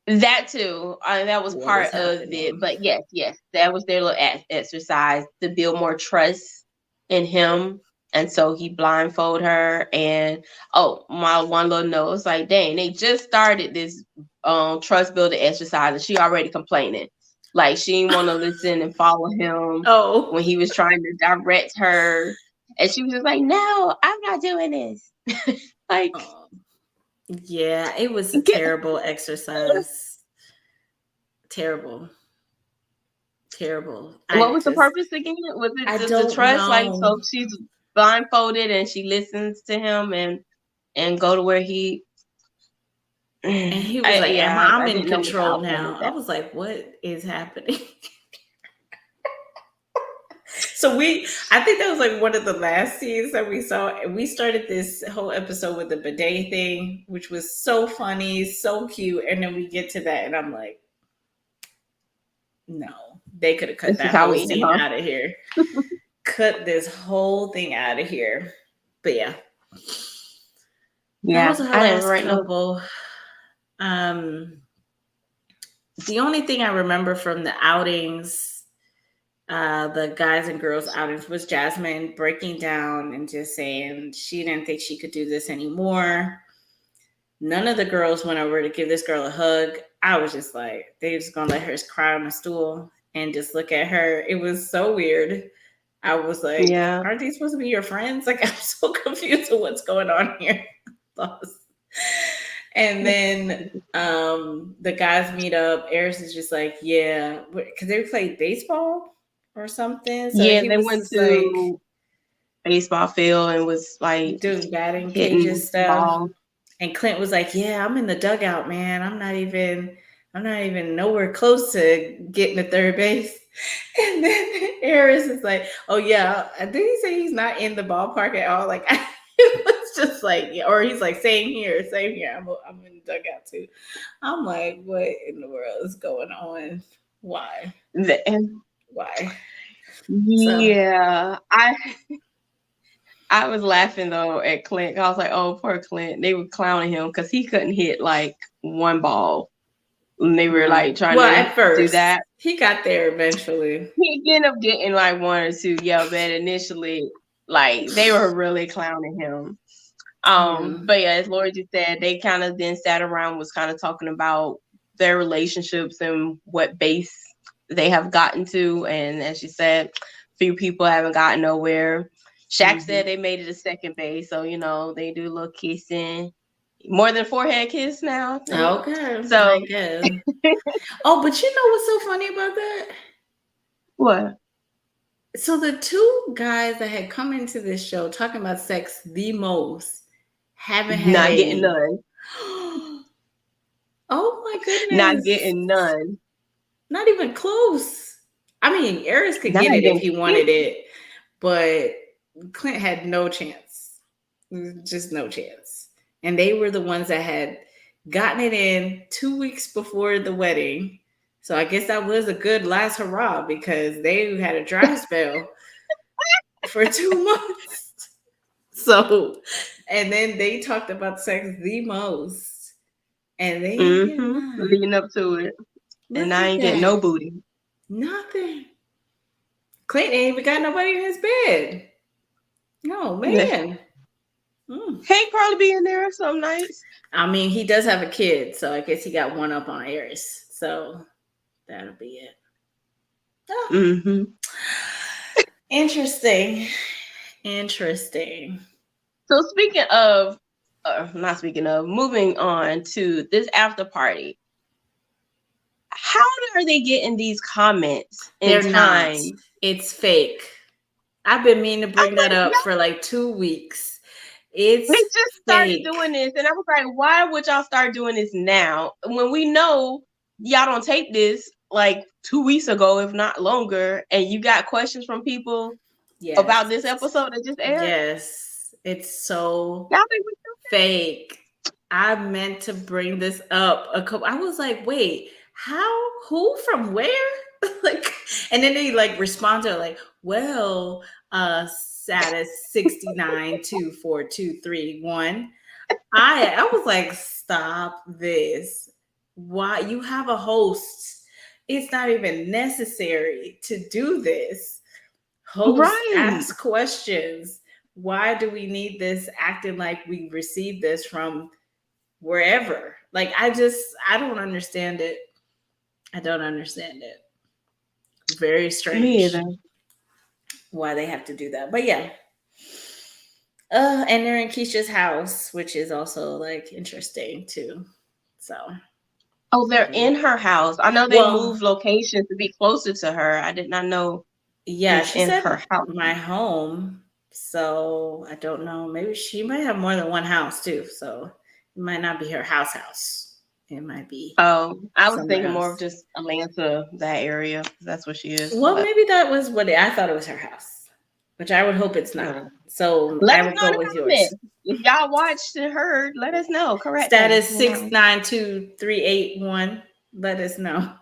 that too. That was "What is part of it. happening?" But yes, yes, that was their little exercise to build more trust in him. And so he blindfold her. And oh, my one little note was like, dang, they just started this trust building exercise, and she already complaining. Like she didn't want to listen and follow him Oh, when he was trying to direct her. And she was just like, no, I'm not doing this. Like, um, yeah, it was a terrible exercise. Terrible, terrible. what was the purpose again? Was it I just the don't trust? Like, know. so she's blindfolded and she listens to him and go to where he. And he was like, I'm I in didn't know what the control outcome now. of I that. was like, what is happening? I think that was like one of the last scenes that we saw. And we started this whole episode with the bidet thing, which was so funny, so cute. And then we get to that, and I'm like, no, they could have cut This is that how whole we end, scene huh? out of here. Cut this whole thing out of here. But yeah, that Yeah, was our I didn't last write no. couple. Um, the only thing I remember from the outings, the guys and girls outings, was Jasmine breaking down and just saying she didn't think she could do this anymore. None of the girls went over to give this girl a hug. I was just like, they just gonna let her cry on a stool and just look at her. It was so weird. I was like, Yeah, aren't these supposed to be your friends? Like, I'm so confused with what's going on here. Lost. And then the guys meet up. Eris is just like, yeah, because they played baseball or something. So yeah. he They was went just like to baseball field and was like doing batting hitting cages stuff. balls. And Clint was like, yeah, I'm in the dugout, man. I'm not even nowhere close to getting to third base. And then Eris is like, oh yeah, did he say he's not in the ballpark at all? Like, it was just like, or he's like, same here, same here. I'm in the dugout too. I'm like, what in the world is going on? Why? And Why? So, yeah, I was laughing though at Clint. I was like, oh, poor Clint. They were clowning him because he couldn't hit like one ball. And they were like trying well, to at do first, that. he got there eventually. He ended up getting like one or two, yeah, but initially, like they were really clowning him. Yeah. But yeah, as Lori just said, they kind of then sat around, was kind of talking about their relationships and what base they have gotten to. And as she said, few people haven't gotten nowhere. Shaq said they made it a second base, so they do a little kissing, more than forehead kiss now, I think. Okay, So I guess. Oh, but you know what's so funny about that? what? So the two guys that had come into this show talking about sex the most haven't had Not getting any. none. Oh my Not goodness. getting none. Not even close. I mean, Eris could Not get it if even he wanted it, but Clint had no chance. Just no chance. And they were the ones that had gotten it in 2 weeks before the wedding. So I guess that was a good last hurrah because they had a dry spell for 2 months. So, and then they talked about sex the most, and they ain't getting none. leading up to it. Look And I at ain't getting no that. booty. Nothing. Clint ain't even got nobody in his bed. No, Yeah. man. Mm. Hank probably be in there some nights. I mean, he does have a kid, so I guess he got one up on Eris. So that'll be it. Oh. Interesting. Interesting. So moving on to this after party. How are they getting these comments in They're not. time? It's fake. I've been meaning to I'm bring that like, up y'all, for like 2 weeks. they It's just started fake. doing this, and I was like, why would y'all start doing this now when we know y'all don't tape this like 2 weeks ago, if not longer, and you got questions from people Yes. about this episode that just aired? Yes. It's so Y'all think we fake. I meant to bring this up a couple. I was like, wait, how? Who from where? Like, and then they like respond to it like, well, status 69242331. I was like, stop this. Why you have a host? It's not even necessary to do this. Host right? ask questions. Why do we need this acting like we received this from wherever? Like I don't understand it. I don't understand it. Very Me strange either. why they have to do that. But yeah. And they're in Keisha's house, which is also like interesting too. So Oh, they're in her house. I know they well, moved locations to be closer to her. I did not know yeah, she's she in said her house. my home. So I don't know. Maybe she might have more than one house too. So it might not be her house. It might be Oh, I was somewhere thinking more of else. just Atlanta, that area. That's where she is. Well, But maybe that was what I thought it was her house, which I would hope it's not. So let I us would know in go the with yours. comments. If y'all watched and heard, let us know. Correct us. Status 692381. Let us know.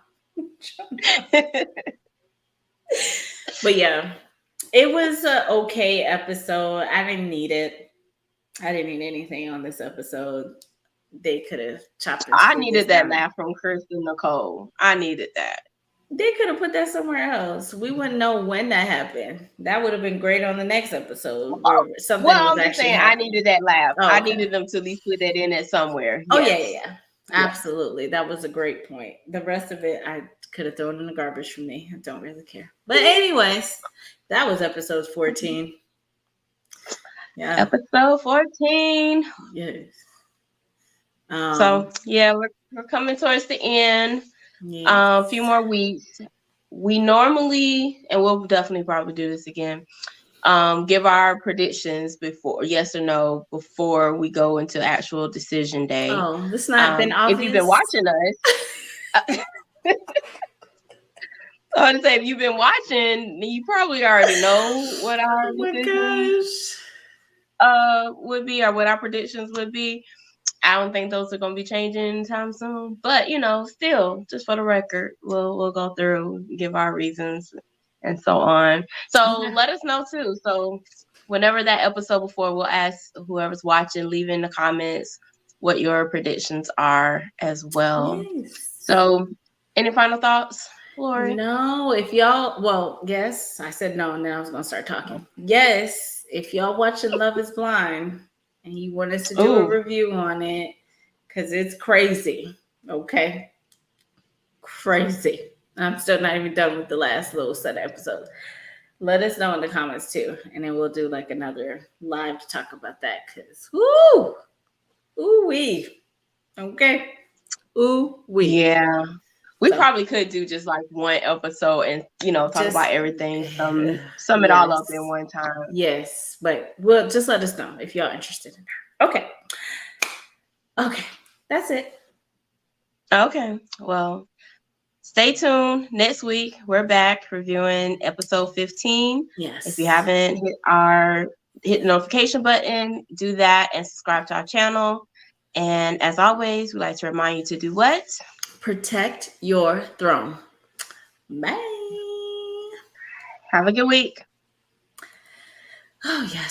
But yeah, it was an okay episode. I didn't need it. I didn't need anything on this episode. They could have chopped and I screwed this needed that down. laugh from Kristen Nicole. I needed that. They could have put that somewhere else. We wouldn't know when that happened. That would have been great on the next episode Oh, where something well, was I'm just actually saying I happening. needed that laugh. Oh, I okay. needed them to at least put that in it somewhere. Oh, Yes. yeah. Yeah. Absolutely. That was a great point. The rest of it, I could have thrown in the garbage for me. I don't really care. But, anyways, that was episode 14. Yeah. Episode 14. Yes. So yeah, we're coming towards the end. Yes. A few more weeks. We normally, and we'll definitely probably do this again, give our predictions before, yes or no, before we go into actual decision day. Oh, this not been If you've been obvious. watching us, I want to say if you've been watching, you probably already know what our Oh my decisions gosh. would be, or what our predictions would be. I don't think those are going to be changing anytime soon. But still, just for the record, we'll go through, give our reasons, and so on. So Okay. let us know too. So whenever that episode before, we'll ask whoever's watching, leave in the comments what your predictions are as well. Yes. So, any final thoughts, Lori? No, if y'all, well, yes, I said no, and then I was gonna start talking. Yes, if y'all watching Love Is Blind and you want us to do a Oh, review on it, because it's crazy. Okay, crazy. I'm still not even done with the last little set of episodes. Let us know in the comments too, and then we'll do like another live to talk about that. Cause ooh wee, okay, ooh wee. yeah. We So probably could do just like one episode and talk just about everything, sum it all up in yes, one time. yes, but well, just let us know if y'all interested in that. Okay, okay, that's it. Okay. Well, stay tuned. Next week we're back reviewing episode 15. If you Yes, haven't hit the notification button, do that and subscribe to our channel. And as always, we like to remind you to do what? protect your throne. Bye. Have a good week. Oh yes.